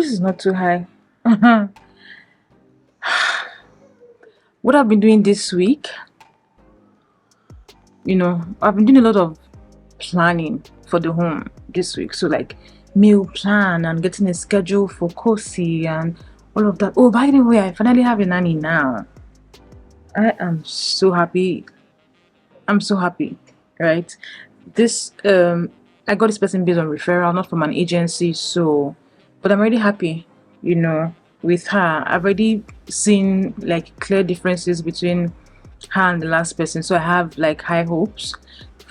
voice is not too high. What I've been doing this week, I've been doing a lot of planning for the home this week. So like meal plan and getting a schedule for Kosi and all of that. Oh, by the way, I finally have a nanny now. I am so happy. I'm so happy, right? This I got this person based on referral, not from an agency. So, but I'm already happy, with her. I've already seen like clear differences between her and the last person. So I have like high hopes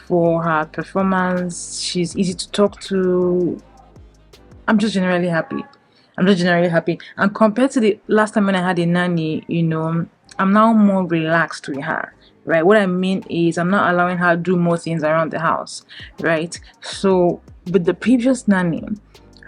for her performance. She's easy to talk to. I'm just generally happy. And compared to the last time when I had a nanny, I'm now more relaxed with her, right? What I mean is I'm not allowing her to do more things around the house, right? So with the previous nanny,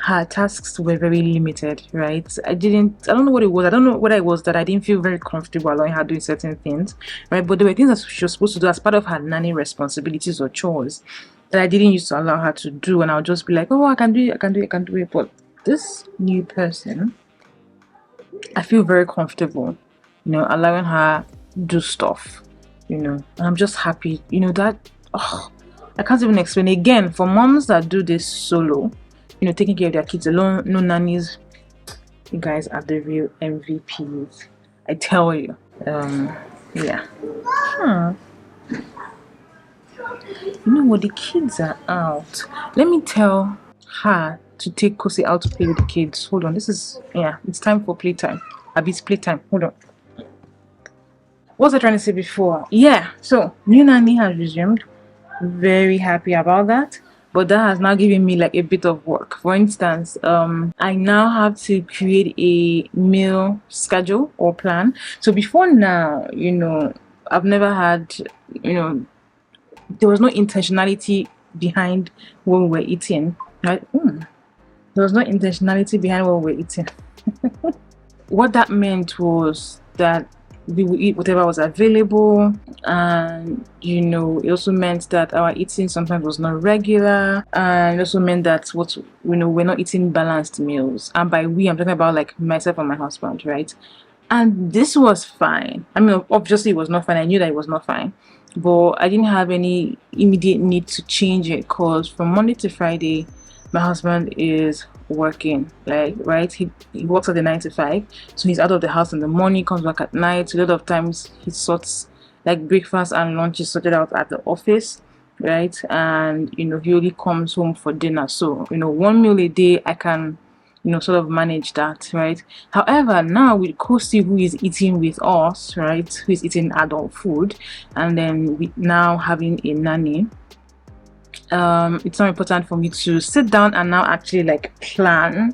her tasks were very limited, right? I don't know what it was. I don't know what it was that I didn't feel very comfortable allowing her doing certain things, right? But there were things that she was supposed to do as part of her nanny responsibilities or chores that I didn't used to allow her to do. And I would just be like, oh, I can do it. But this new person, I feel very comfortable, allowing her do stuff, and I'm just happy, that I can't even explain. Again, for moms that do this solo, taking care of their kids alone, no nannies, you guys are the real MVPs, I tell you. Yeah. You know what, the kids are out. Let me tell her to take Kosi out to play with the kids. Hold on, it's time for playtime. It's playtime. Hold on. What was I trying to say before? Yeah, so new nanny has resumed. Very happy about that. But that has now given me like a bit of work. For instance, I now have to create a meal schedule or plan. So before now, I've never had, there was no intentionality behind what we were eating, right? There was no intentionality behind what we were eating. What that meant was that we would eat whatever was available, and it also meant that our eating sometimes was not regular, and it also meant that we're not eating balanced meals. And by we, I'm talking about like myself and my husband, right? And this was fine. I mean, obviously it was not fine. I knew that it was not fine, but I didn't have any immediate need to change it, because from Monday to Friday my husband is working, like, right? He works at the 9 to 5, so he's out of the house in the morning, comes back at night. So a lot of times he sorts like breakfast and lunch is sorted out at the office, right? And he only comes home for dinner. So one meal a day I can sort of manage that, right? However, now with Kosi, who is eating with us, right, who is eating adult food, and then with now having a nanny, it's not important for me to sit down and now actually like plan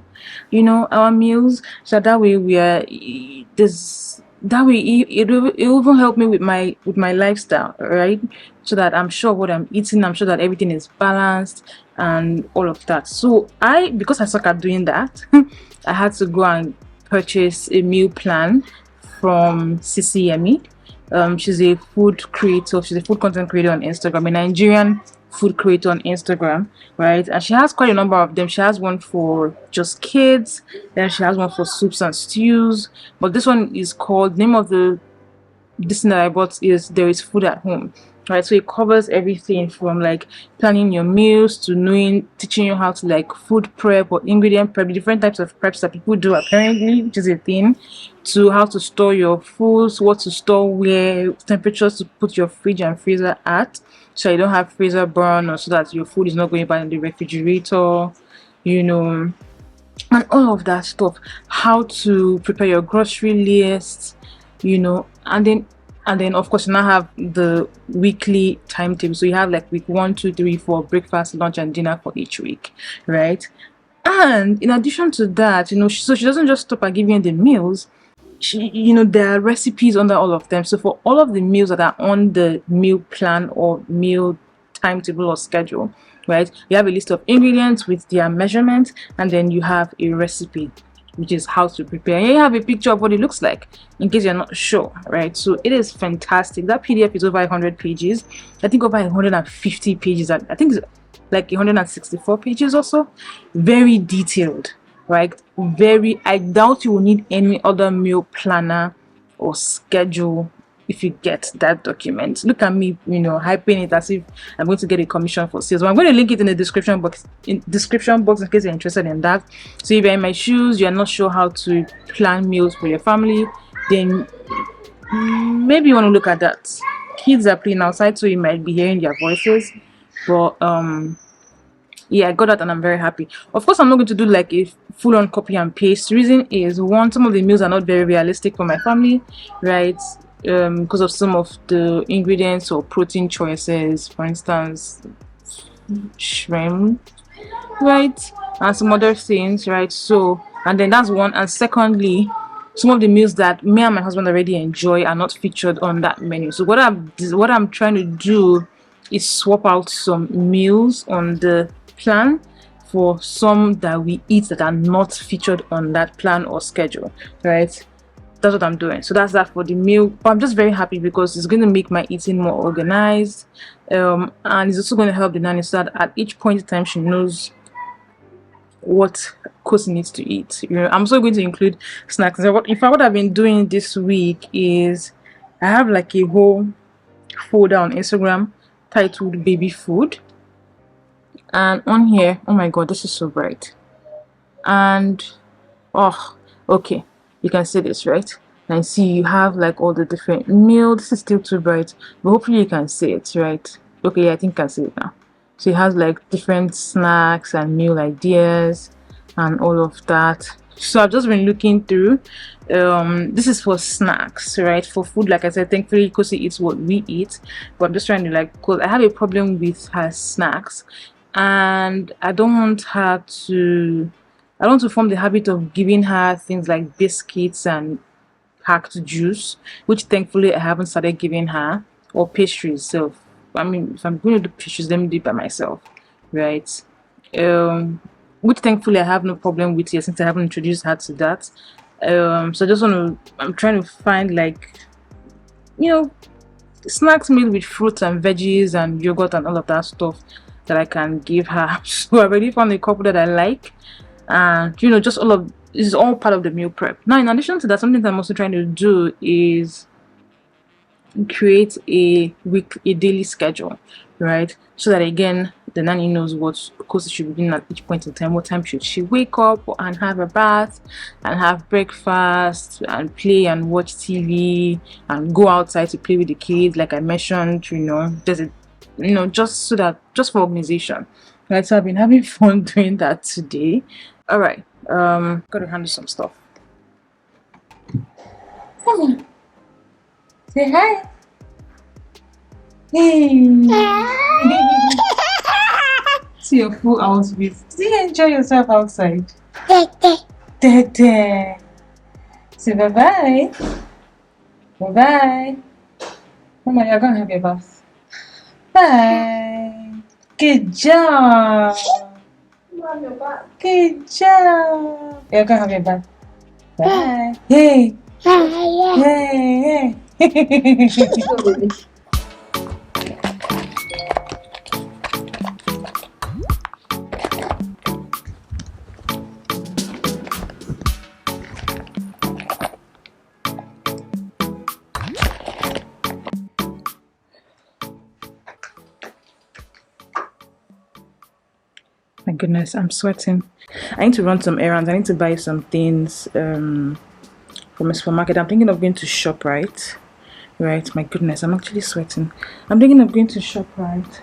our meals, so that way it will even help me with my lifestyle, right? So that I'm sure what I'm eating, I'm sure that everything is balanced and all of that. So because I suck at doing that, I had to go and purchase a meal plan from CCME. She's a food creator. She's a food content creator on Instagram, a Nigerian food creator on Instagram, right? And she has quite a number of them. She has one for just kids, then she has one for soups and stews, but this one is called, name of this thing that I bought is There Is Food at Home, right? So it covers everything from like planning your meals to teaching you how to like food prep or ingredient prep, different types of preps that people do apparently, which is a thing, to how to store your foods, what to store where, temperatures to put your fridge and freezer at, so you don't have freezer burn, or so that your food is not going bad in the refrigerator, and all of that stuff. How to prepare your grocery list, and then of course you now have the weekly timetable. So you have like week 1, 2, 3, 4, breakfast, lunch, and dinner for each week, right? And in addition to that, so she doesn't just stop at giving you the meals. There are recipes under all of them. So for all of the meals that are on the meal plan or meal timetable or schedule, right, you have a list of ingredients with their measurements, and then you have a recipe, which is how to prepare. And you have a picture of what it looks like in case you're not sure, right? So it is fantastic. That PDF is over 100 pages. I think over 150 pages. I think it's like 164 pages or so. Very detailed, right? I doubt you will need any other meal planner or schedule if you get that document. Look at me, hyping it as if I'm going to get a commission for sales. Well, I'm going to link it in the description box in case you're interested in that. So if you're in my shoes, you're not sure how to plan meals for your family, then maybe you want to look at that. Kids are playing outside, so you might be hearing their voices, but yeah, I got that and I'm very happy. Of course, I'm not going to do like a full-on copy and paste. The reason is, one, some of the meals are not very realistic for my family, right? Because of some of the ingredients or protein choices, for instance, shrimp, right, and some other things, right? So, and then that's one. And secondly, some of the meals that me and my husband already enjoy are not featured on that menu. So what I'm trying to do is swap out some meals on the plan for some that we eat that are not featured on that plan or schedule, right? That's what I'm doing. So that's that for the meal. But I'm just very happy because it's going to make my eating more organized, and it's also going to help the nanny so that at each point in time she knows what Kosi needs to eat. I'm also going to include snacks. So what I've been doing this week is I have like a whole folder on Instagram titled baby food, and on here, oh my god, this is so bright. And oh, okay, you can see this, right? And see, you have like all the different meals. This is still too bright, but hopefully you can see it, right? Okay, yeah, I think I can see it now. So it has like different snacks and meal ideas and all of that. So I've just been looking through. This is for snacks, right? For food, like I said, thankfully Kosi eats what we eat, but I'm just trying to because I have a problem with her snacks, and I don't want to form the habit of giving her things like biscuits and packed juice, which thankfully I haven't started giving her, or pastries. So I mean, if I'm going to do pastries, let me do it by myself, right? Which thankfully I have no problem with here since I haven't introduced her to that. So I'm trying to find like, snacks made with fruits and veggies and yogurt and all of that stuff that I can give her. So I already found a couple that I like, and just all of this is all part of the meal prep. Now, in addition to that, something that I'm also trying to do is create a daily schedule, right? So that again, the nanny knows what Kosi should be doing at each point in time. What time should she wake up and have a bath and have breakfast and play and watch TV and go outside to play with the kids, like I mentioned. Just for organization, right? So I've been having fun doing that today. All right, gotta handle some stuff. Come on, say hi. Hey. See your full outfit. Do you enjoy yourself outside? Dede. Say bye bye. Bye bye. Mama, you're gonna have your bath. Bye. Good job. Good job. You're gonna have your bath. Bye. Hey. Hey. Hey. My goodness, I'm sweating. I need to run some errands. I need to buy some things from a supermarket. I'm thinking of going to ShopRite. Right, my goodness, I'm actually sweating. I'm thinking of going to ShopRite.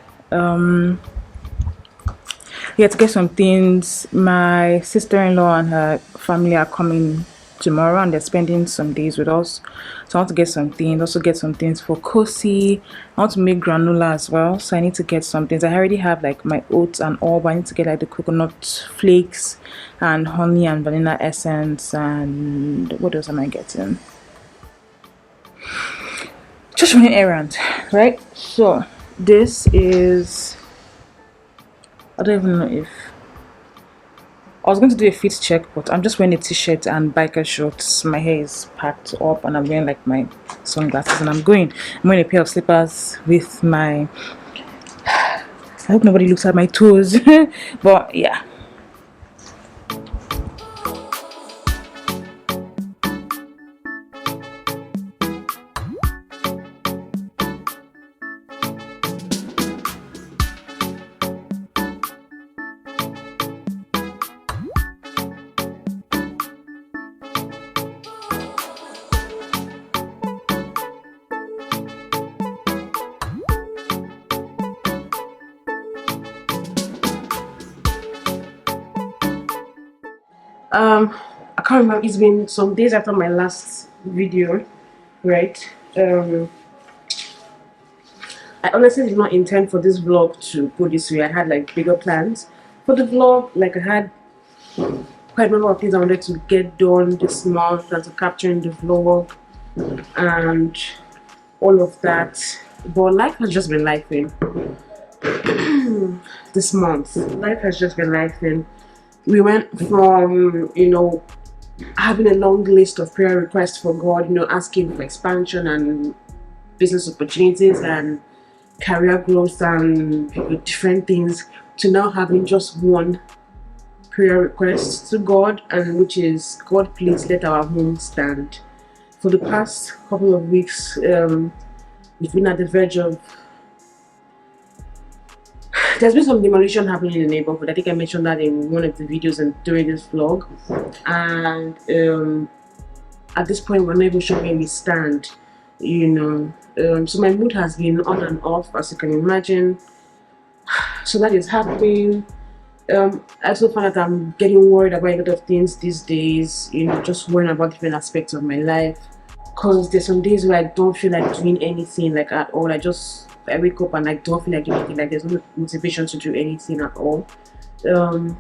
Yeah, to get some things. My sister-in-law and her family are coming tomorrow and they're spending some days with us. So I want to get some things. Also get some things for Kosi. I want to make granola as well. So I need to get some things. I already have like my oats and all, but I need to get like the coconut flakes and honey and vanilla essence. And what else am I getting? Just running errands, right? So this is, I don't even know if I was going to do a fit check, but I'm just wearing a t-shirt and biker shorts. My hair is packed up and I'm wearing like my sunglasses and I'm wearing a pair of slippers with my, I hope nobody looks at my toes. But yeah, I can't remember, it's been some days after my last video, right? I honestly did not intend for this vlog to go this way. I had like bigger plans for the vlog. Like I had quite a number of things I wanted to get done this month and to capture in the vlog and all of that. But life has just been lifing. This month, life has just been lifing. We went from, you know, having a long list of prayer requests for God, you know, asking for expansion and business opportunities and career growth and different things, to now having just one prayer request to God, and which is, God, please let our home stand. For the past couple of weeks, we've been at the verge of, there's been some demolition happening in the neighborhood. I think I mentioned that in one of the videos and during this vlog. And at this point, we're not even sure where we stand, you know. So my mood has been on and off, as you can imagine. So that is happening. I also find that I'm getting worried about a lot of things these days, you know, just worrying about different aspects of my life. Because there's some days where I don't feel like doing anything, like at all. I wake up and I don't feel like doing anything, like there's no motivation to do anything at all. So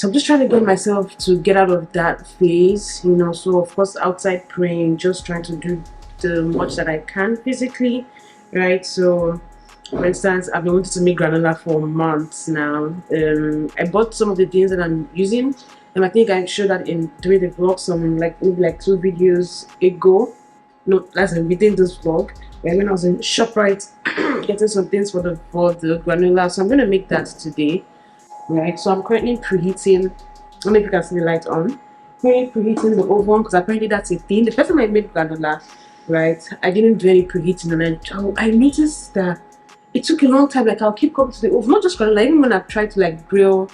I'm just trying to get myself to get out of that phase, you know. So of course, outside praying, just trying to do the much that I can physically, right? So for instance, I've been wanting to make granola for months now. I bought some of the things that I'm using, and I think I showed that in during the vlog, some maybe like 2 videos ago. No, that's within this vlog. When I was in ShopRite getting some things for the granola, so I'm gonna make that today, right? So I'm currently preheating. I don't know if you can see the light on. Currently preheating the oven, because apparently that's a thing. The first time I made granola, right, I didn't do any preheating, and I noticed that it took a long time. Like I'll keep coming to the oven, not just granola, even when I've tried to like grill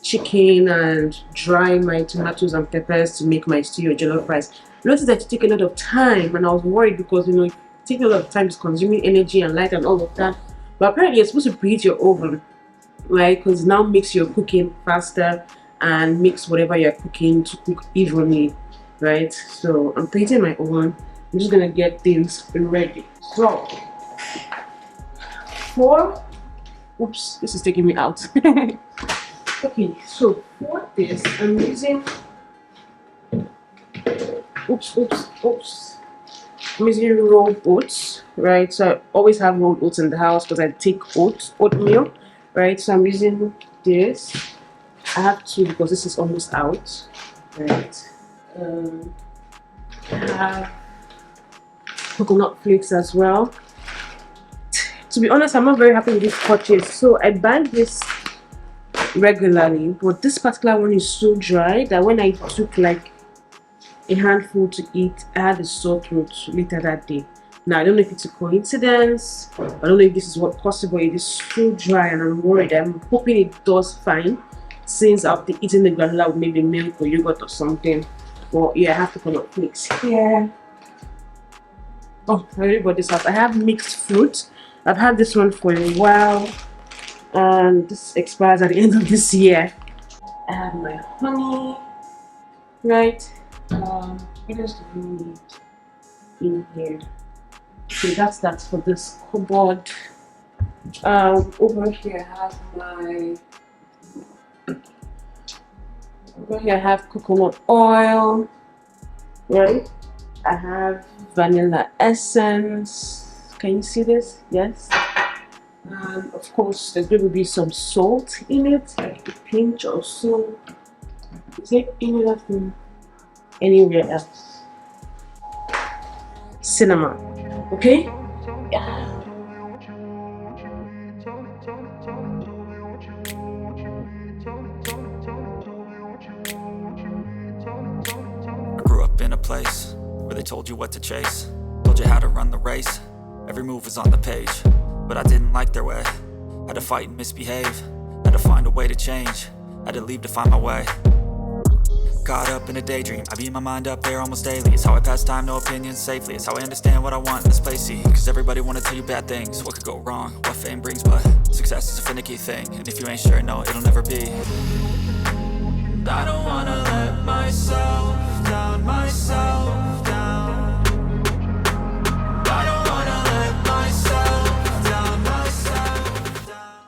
chicken and dry my tomatoes and peppers to make my stew or jollof rice. I noticed that it took a lot of time, and I was worried because, you know, taking a lot of time is consuming energy and light and all of that. But apparently you're supposed to preheat your oven, right? Because it now makes your cooking faster and makes whatever you're cooking to cook evenly, right? So I'm preheating my oven. I'm just gonna get things ready. So oops, this is taking me out. Okay, so for this I'm using I'm using rolled oats, right? So I always have rolled oats in the house because I take oatmeal, right? So I'm using this. I have 2 because this is almost out, right? I have coconut flakes as well. To be honest, I'm not very happy with this purchase. So I buy this regularly, but this particular one is so dry that when I took like a handful to eat, I had a sore throat later that day. Now I don't know if it's a coincidence, I don't know if this is what possible. It is so dry and I'm worried. I'm hoping it does fine, since I'll be eating the granola with maybe milk or yogurt or something. Well, yeah, I have coconut flakes here. Oh, I already bought this out. I have mixed fruit. I've had this one for a while, and this expires at the end of this year. I have my honey, right? What else do we need in here? Okay, that's that for this cupboard. Over here I have coconut oil, right? I have vanilla essence. Can you see this? Yes. And of course, there's going to be some salt in it, like a pinch or so. Is there any other thing anywhere else? Cinnamon. Okay? Yeah. I grew up in a place where they told you what to chase, told you how to run the race. Every move was on the page, but I didn't like their way. Had to fight and misbehave, had to find a way to change, had to leave to find my way. Caught up in a daydream, I beat my mind up there almost daily. It's how I pass time, no opinions safely. It's how I understand what I want in this place, see. Cause everybody wanna tell you bad things, what could go wrong, what fame brings. But success is a finicky thing, and if you ain't sure, no, it'll never be. I don't wanna let myself down, myself down. I don't wanna let myself down, myself down.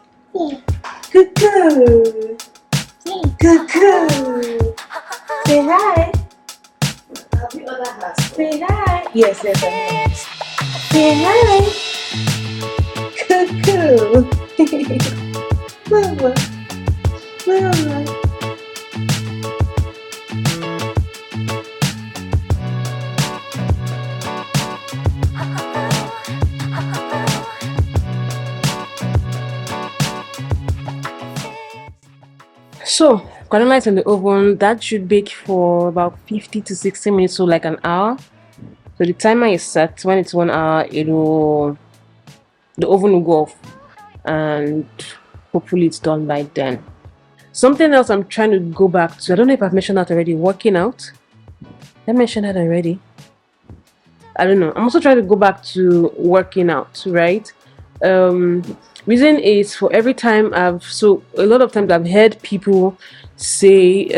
Good girl. Good girl. Say hi. Say hi. Yes, yes, I am. Say hi. Good girl. Mama. Mama. So, granola is in the oven. That should bake for about 50 to 60 minutes, so like an hour. So the timer is set. When it's 1 hour, the oven will go off, and hopefully it's done by then. Something else I'm trying to go back to. I don't know if I've mentioned that already. Working out. Did I mention that already? I don't know. I'm also trying to go back to working out, right? Reason is for every time a lot of times I've heard people say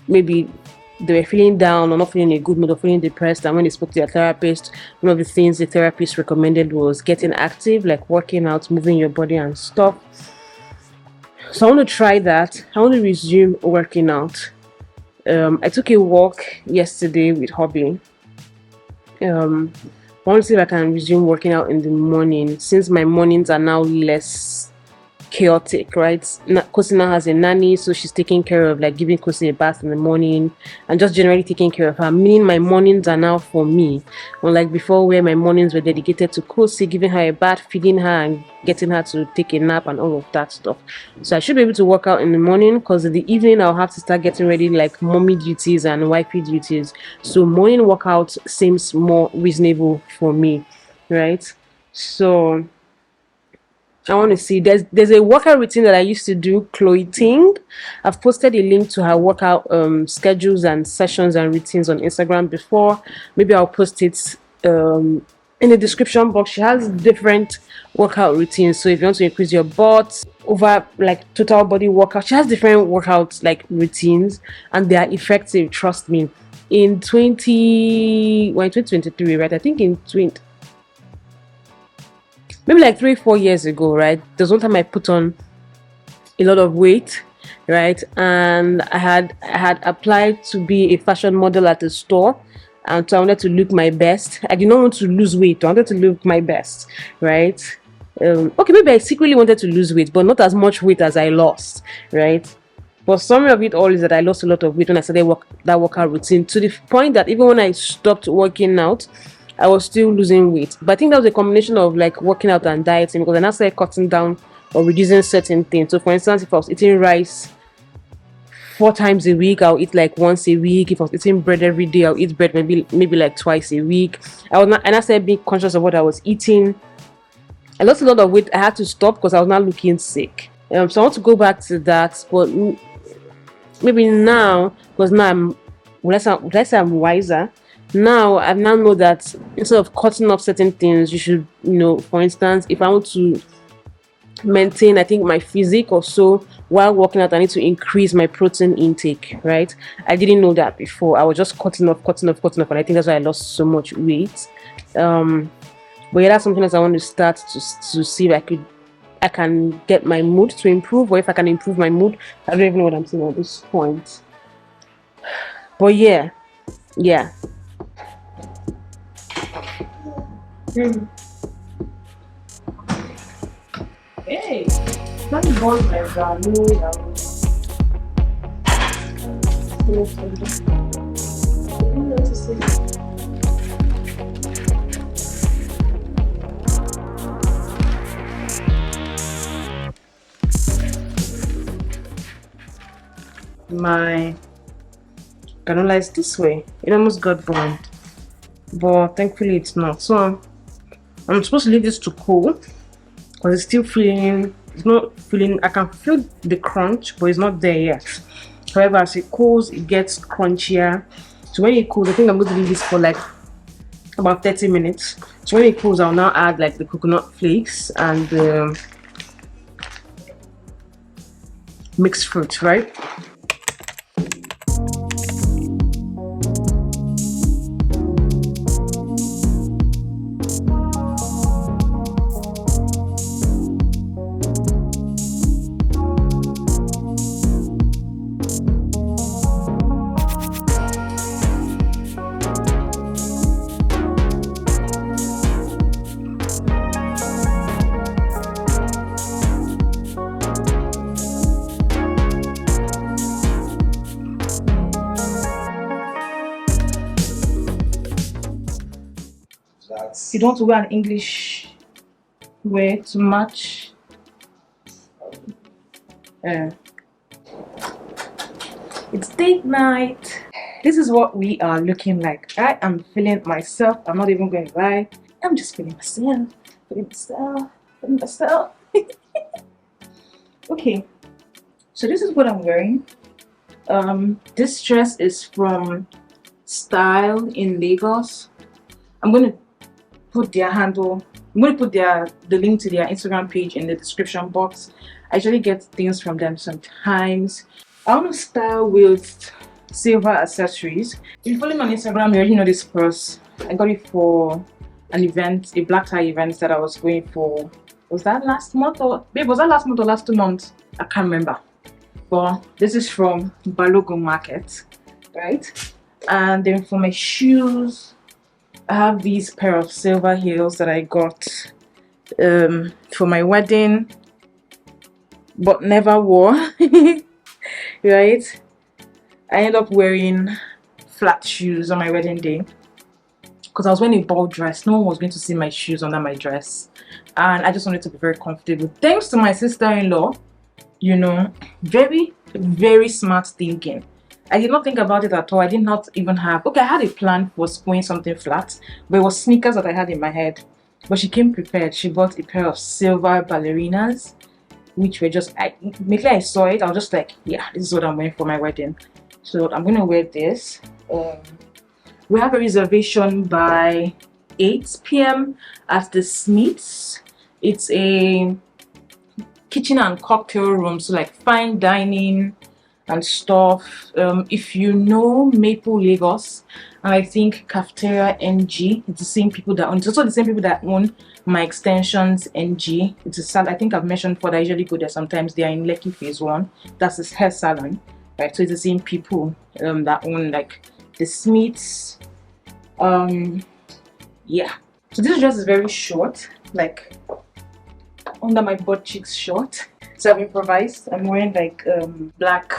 maybe they were feeling down or not feeling in a good mood or feeling depressed, and when they spoke to their therapist, one of the things the therapist recommended was getting active, like working out, moving your body and stuff. So I want to try that. I want to resume working out. I took a walk yesterday with hubby. I want to see if I can resume working out in the morning, since my mornings are now less chaotic, right? Kosi now has a nanny, so she's taking care of, like, giving Kosi a bath in the morning and just generally taking care of her, meaning my mornings are now for me, unlike before where my mornings were dedicated to Kosi, giving her a bath, feeding her and getting her to take a nap and all of that stuff. So I should be able to work out in the morning, because in the evening I'll have to start getting ready, like mommy duties and wifey duties. So morning workout seems more reasonable for me, right? So I want to see, there's a workout routine that I used to do, Chloe Ting. I've posted a link to her workout schedules and sessions and routines on Instagram before. Maybe I'll post it in the description box. She has different workout routines, so if you want to increase your butt over like total body workout, she has different workouts like routines, and they are effective, trust me. In 2023, right? I think in maybe like 3-4 years ago, right? There's one time I put on a lot of weight, right? And I had applied to be a fashion model at a store, and so I wanted to look my best. I did not want to lose weight. I wanted to look my best, right? Okay, maybe I secretly wanted to lose weight, but not as much weight as I lost, right? But summary of it all is that I lost a lot of weight when I started that workout routine, to the point that even when I stopped working out, I was still losing weight. But I think that was a combination of like working out and dieting, because I now started cutting down or reducing certain things. So for instance, if I was eating rice 4 times a week, I'll eat like once a week. If I was eating bread every day, I'll eat bread maybe like twice a week. And I started being conscious of what I was eating. I lost a lot of weight. I had to stop because I was not looking sick. So I want to go back to that, but maybe now, because now let's say I'm wiser. Now I now know that instead of cutting off certain things, you should, for instance, if I want to maintain, I think, my physique or so while working out, I need to increase my protein intake, right? I didn't know that before. I was just cutting off, and I think that's why I lost so much weight. But yeah, that's something that I want to start to see if I can get my mood to improve, or if I can improve my mood. I don't even know what I'm saying at this point. But yeah. Hey, not born by Granola. My granola is this way. It almost got burned, but thankfully it's not. So I'm supposed to leave this to cool, because it's still feeling, I can feel the crunch, but it's not there yet. However, as it cools, it gets crunchier. So when it cools, I think I'm going to leave this for like about 30 minutes. So when it cools, I'll now add like the coconut flakes and the mixed fruit, right? You don't want to wear an English wear to match. It's date night. This is what we are looking like. I am feeling myself. I'm not even going to lie. I'm just feeling myself. Feeling myself. Okay. So this is what I'm wearing. This dress is from Style in Lagos. I'm going to put their handle. I'm going to put the link to their Instagram page in the description box. I usually get things from them sometimes. I want to style with silver accessories. If you follow me on Instagram, you already know this purse. I got it for an event, a black tie event that I was going for. Was that last month or babe? Was that last month or last 2 months? I can't remember. But this is from Balogun Market, right? And then for my shoes, I have these pair of silver heels that I got for my wedding, but never wore. Right? I ended up wearing flat shoes on my wedding day because I was wearing a ball dress. No one was going to see my shoes under my dress, and I just wanted to be very comfortable. Thanks to my sister-in-law, you know, very, very smart thinking. I did not think about it at all. I did not even have, okay, I had a plan for wearing something flat, but it was sneakers that I had in my head. But she came prepared. She bought a pair of silver ballerinas, which were just, immediately I saw it, I was just like, yeah, this is what I'm wearing for my wedding. So I'm gonna wear this. We have a reservation by 8 p.m. at the Smiths. It's a kitchen and cocktail room, so like fine dining and stuff. If you know Maple Lagos, and I think Cafeteria NG, it's the same people that own, it's also the same people that own My Extensions NG. It's a salon I think I've mentioned before that I usually go there sometimes. They are in Lekki Phase 1. That's his hair salon, right? So it's the same people that own like the Smiths. Yeah. So this dress is very short, like under my butt cheeks short. So I've improvised. I'm wearing like black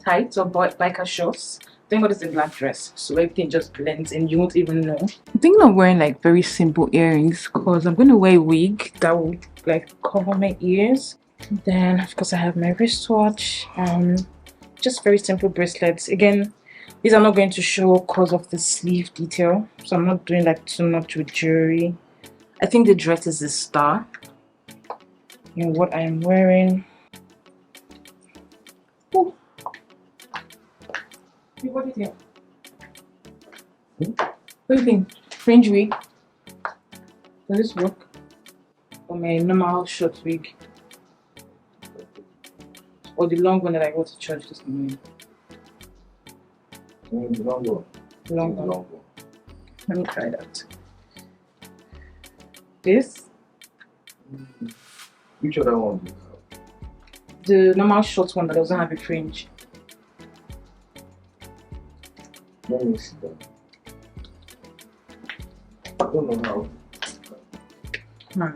tights or biker shorts. Thank God it's a black dress, so everything just blends and you won't even know. I'm thinking of wearing like very simple earrings because I'm going to wear a wig that will like cover my ears. Then of course I have my wristwatch, just very simple bracelets. Again, these are not going to show because of the sleeve detail, so I'm not doing like too much with jewelry. I think the dress is a star. You know what I am wearing. Oh. What do you think? What do you think? Fringe wig? Does this work? Or my normal short wig? Or the long one that I wore to church this morning? The long one. Long one. Let me try that. This? Which other one do you have? The normal short one that doesn't have a fringe. Let me see that. I don't know how.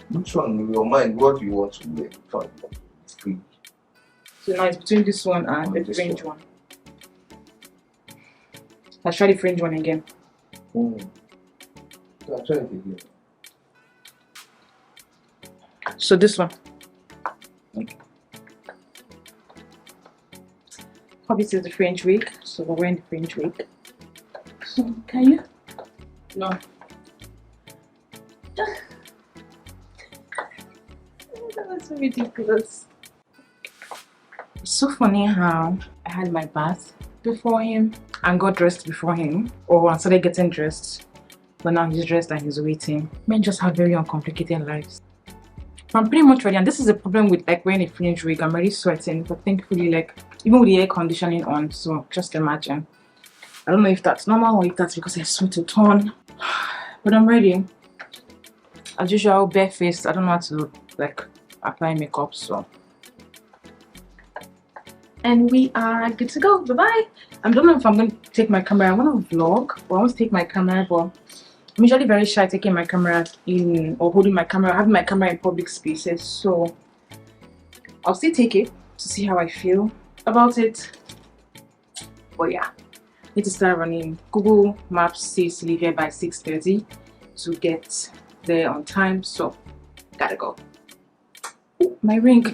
Which one in your mind? What do you want to wear? Fine. So now it's between this one and the fringe one. I'll try the fringe one again. I'll try it again. So this one. Obviously the fringe wig, so we're wearing the fringe wig. So can you? No. That's ridiculous. It's so funny how I had my bath before him and got dressed before him, or I started getting dressed, but now he's dressed and he's waiting. Men just have very uncomplicated lives. I'm pretty much ready, and this is the problem with like wearing a fringe wig. I'm already sweating, but thankfully, like even with the air conditioning on, so just imagine. I don't know if that's normal or if that's because I sweat a ton, but I'm ready. As usual, barefaced. I don't know how to like apply makeup, so. And we are good to go. Bye bye. I don't know if I'm going to take my camera. I want to vlog, but I want to take my camera, but I'm usually very shy taking my camera in or holding my camera, having my camera in public spaces, so I'll still take it to see how I feel about it. But yeah, Need to start running. Google Maps says leave here by 6:30 to get there on time, so gotta go. Ooh, my ring.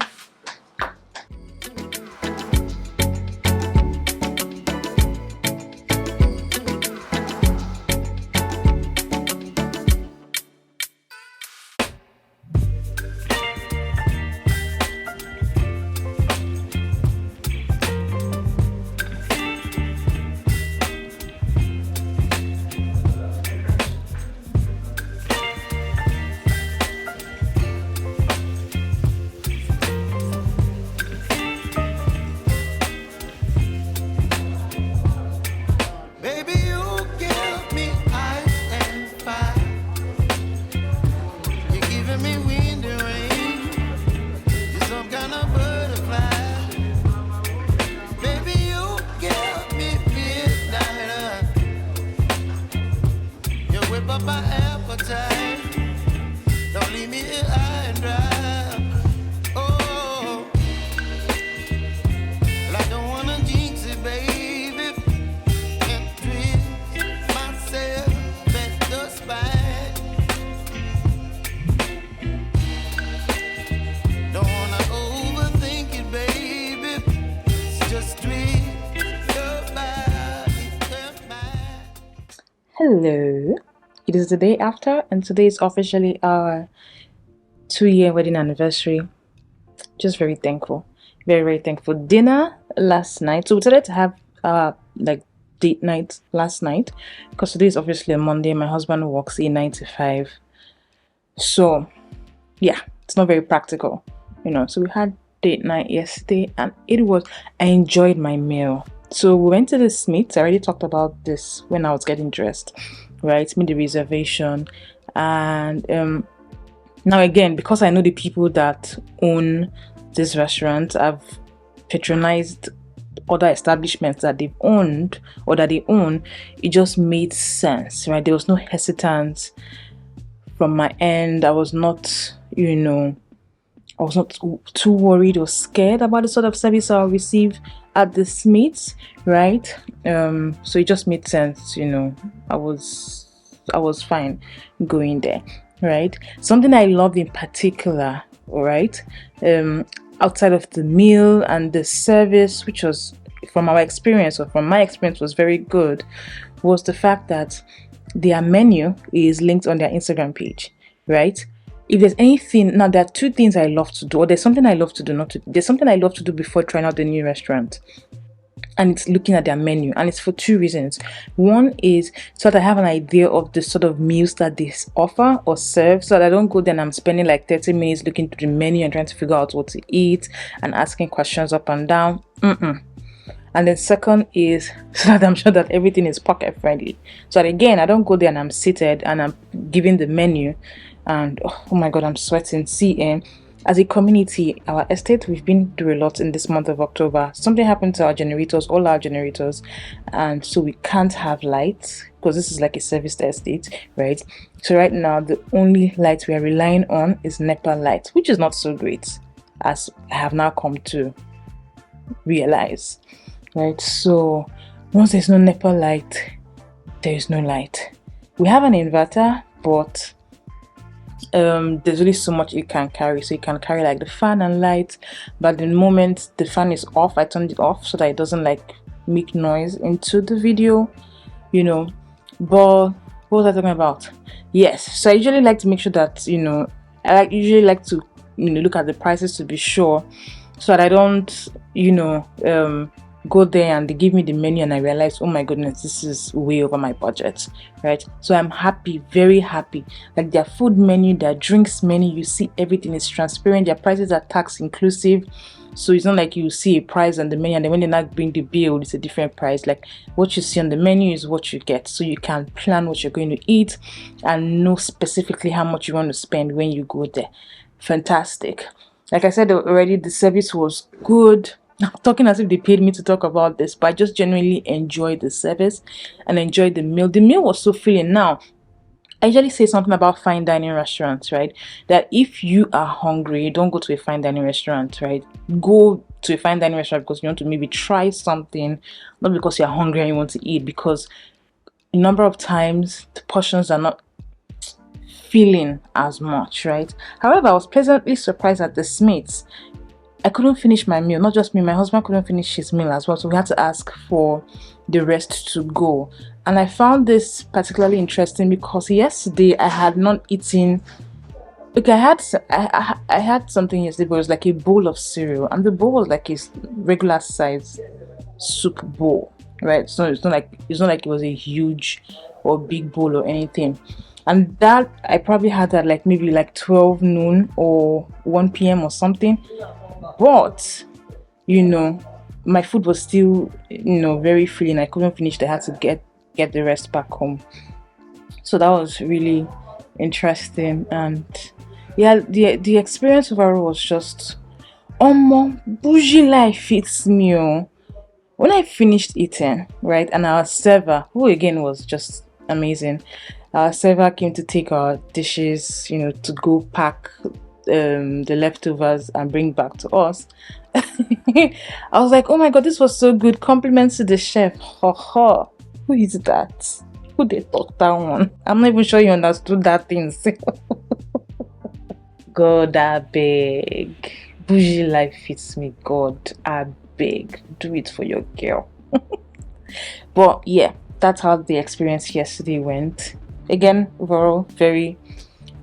Hello, it is the day after, and today is officially our 2-year wedding anniversary. Just very thankful, very thankful. Dinner last night, so we decided to have like date night last night because today is obviously a Monday. My husband works a 9 to 5, so yeah, it's not very practical, you know. So we had date night yesterday, and I enjoyed my meal. So we went to the Smiths. I already talked about this when I was getting dressed, right? Made the reservation, and now again, because I know the people that own this restaurant, I've patronized other establishments that they've owned or that they own. It just made sense, right? There was no hesitance from my end. I was not, I was not too worried or scared about the sort of service I'll receive at the Smiths, right? So it just made sense, I was fine going there, right? Something I loved in particular, right, outside of the meal and the service, which was from my experience was very good, was the fact that their menu is linked on their Instagram page, right? If there's anything, now there are two things I love to do, or there's something I love to do, there's something I love to do before trying out the new restaurant, and it's looking at their menu, and it's for two reasons. One is so that I have an idea of the sort of meals that they offer or serve, so that I don't go there and I'm spending like 30 minutes looking through the menu and trying to figure out what to eat and asking questions up and down. And then second is so that I'm sure that everything is pocket friendly, so that again I don't go there and I'm seated and I'm giving the menu and oh my god, I'm sweating. As a community, our estate, we've been through a lot in this month of October. Something happened to all our generators, and so we can't have lights because this is like a serviced estate, right? So right now the only light we are relying on is NEPA light, which is not so great, as I have now come to realize, right? So once there's no NEPA light, there is no light. We have an inverter, but there's really so much it can carry. So you can carry like the fan and light, but the moment the fan is off, I turned it off so that it doesn't like make noise into the video, But what was I talking about? Yes, so I usually like to make sure that I usually like to look at the prices to be sure, so that I don't go there and they give me the menu and I realize, oh my goodness, this is way over my budget, right? So I'm happy, very happy. Like their food menu, their drinks menu, you see everything is transparent. Their prices are tax inclusive, so it's not like you see a price on the menu and then when they not bring the bill, it's a different price. Like what you see on the menu is what you get, so you can plan what you're going to eat and know specifically how much you want to spend when you go there. Fantastic. Like I said already, the service was good. I'm talking as if they paid me to talk about this, but I just genuinely enjoyed the service and enjoyed the meal. The meal was so filling. Now, I usually say something about fine dining restaurants, right? That if you are hungry, don't go to a fine dining restaurant, right? Go to a fine dining restaurant because you want to maybe try something, not because you're hungry and you want to eat, because a number of times the portions are not filling as much, right? However, I was pleasantly surprised at the Smiths. I couldn't finish my meal, not just me, my husband couldn't finish his meal as well, so we had to ask for the rest to go. And I found this particularly interesting because yesterday I had not eaten. Look, I had something yesterday, but it was like a bowl of cereal, and the bowl was like a regular size soup bowl, right? So it's not like it was a huge or big bowl or anything. And that I probably had that like maybe like 12 noon or 1 p.m. or something. But my food was still very filling. I couldn't finish. I had to get the rest back home. So that was really interesting. And yeah, the experience overall was just bougie life fits me. When I finished eating, right, and our server, who again was just amazing, our server came to take our dishes, to go pack the leftovers and bring back to us. I was like, oh my god, this was so good. Compliments to the chef. Who is that? Who they thought that one? I'm not even sure you understood that thing. God, I beg. Bougie life fits me. God, I beg. Do it for your girl. But yeah, that's how the experience yesterday went. Again, overall,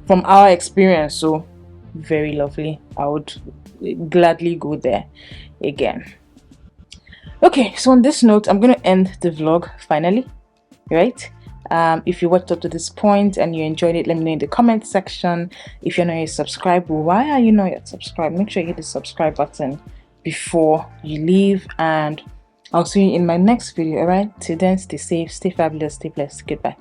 from our experience, so very lovely. I would gladly go there again. Okay, so on this note, I'm going to end the vlog finally, right? If you watched up to this point and you enjoyed it, let me know in the comment section. If you're not yet subscribed, why are you not yet subscribed? Make sure you hit the subscribe button before you leave, and I'll see you in my next video. All right, till then, stay safe, stay fabulous, stay blessed. Goodbye.